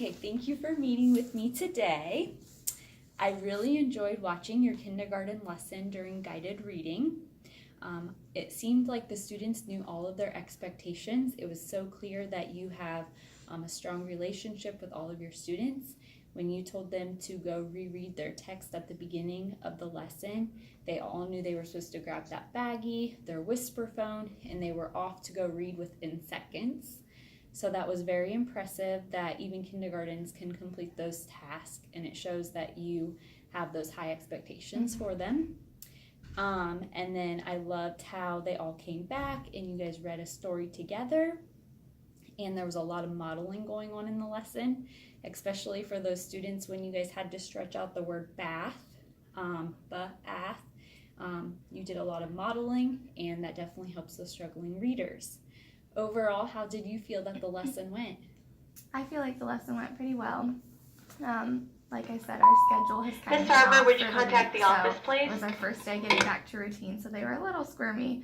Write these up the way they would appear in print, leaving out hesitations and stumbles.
Okay, thank you for meeting with me today. I really enjoyed watching your kindergarten lesson during guided reading. It seemed like the students knew all of their expectations. It was so clear that you have a strong relationship with all of your students. When you told them to go reread their text at the beginning of the lesson, they all knew they were supposed to grab that baggie, their whisper phone, and they were off to go read within seconds. So that was very impressive that even kindergartens can complete those tasks, and it shows that you have those high expectations for them. And then I loved how they all came back and you guys read a story together, and there was a lot of modeling going on in the lesson, especially for those students when you guys had to stretch out the word bath, bath. You did a lot of modeling, and that definitely helps the struggling readers. Overall, how did you feel that the lesson went? I feel like the lesson went pretty well. Like I said, our schedule has kind of Ms. Harper, would you contact the office, please? It was our first day getting back to routine, so they were a little squirmy.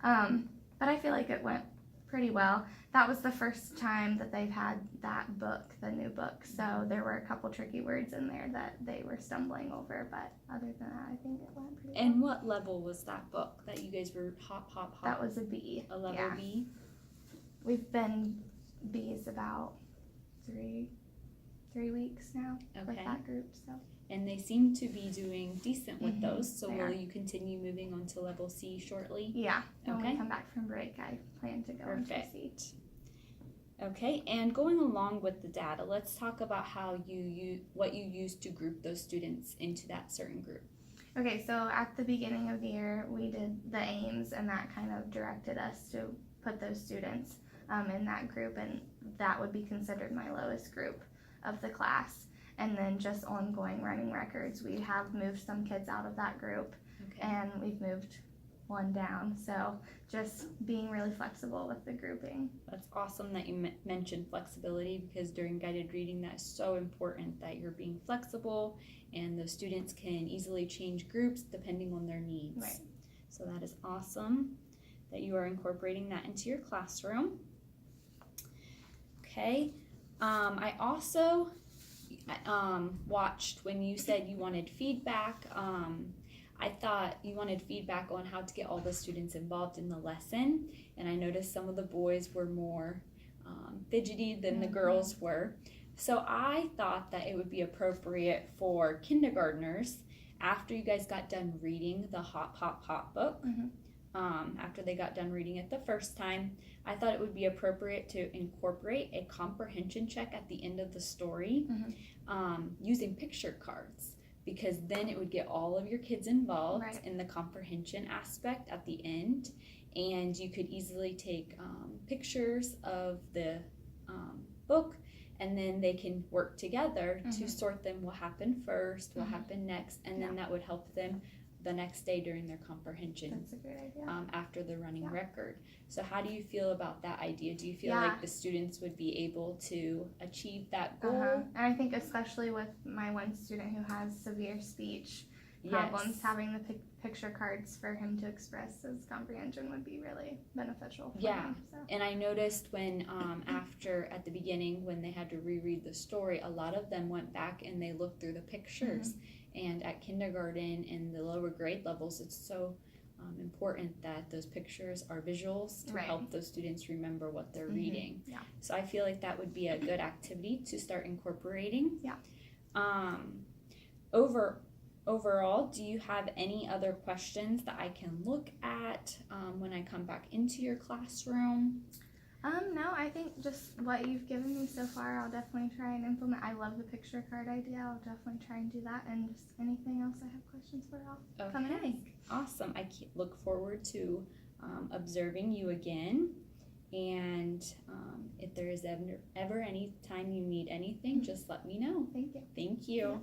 But I feel like it went pretty well. That was the first time that they've had that book, the new book, so there were a couple tricky words in there that they were stumbling over, but other than that, I think it went pretty well. And what level was that book that you guys were hop? That was a B. A level yeah. B? We've been B's about three weeks now with that group. So. And they seem to be doing decent with those, so They will are. you continue moving on to level C shortly? Yeah, when Okay. we come back from break, I plan to go into C. Okay, and going along with the data, let's talk about how what you used to group those students into that certain group. Okay, so at the beginning of the year, we did the aims, and that kind of directed us to put those students in that group, and that would be considered my lowest group of the class. And then just ongoing running records, we have moved some kids out of that group, and we've moved one down. So just being really flexible with the grouping. That's awesome that you mentioned flexibility, because during guided reading that is so important that you're being flexible and the students can easily change groups depending on their needs. Right. So that is awesome that you are incorporating that into your classroom. Okay, I also watched when you said you wanted feedback. I thought you wanted feedback on how to get all the students involved in the lesson, and I noticed some of the boys were more fidgety than the girls were. So I thought that it would be appropriate for kindergartners, after you guys got done reading the Hop Hop Hop book, after they got done reading it the first time, I thought it would be appropriate to incorporate a comprehension check at the end of the story using picture cards, because then it would get all of your kids involved in the comprehension aspect at the end, and you could easily take pictures of the book, and then they can work together to sort them, what happened first, what happened next, and then that would help them the next day during their comprehension. That's a great idea. After the running record. So how do you feel about that idea? Do you feel like the students would be able to achieve that goal? And I think especially with my one student who has severe speech problems, having the picture cards for him to express his comprehension would be really beneficial for him. So. And I noticed when after at the beginning when they had to reread the story, a lot of them went back and they looked through the pictures. And at kindergarten and the lower grade levels, it's so important that those pictures are visuals to help those students remember what they're reading. So I feel like that would be a good activity to start incorporating. Overall, do you have any other questions that I can look at when I come back into your classroom? No, I think just what you've given me so far, I'll definitely try and implement. I love the picture card idea. I'll definitely try and do that. And just anything else I have questions for, I'll come and ask. Awesome. I look forward to observing you again. And if there is ever any time you need anything, just let me know. Thank you. Thank you.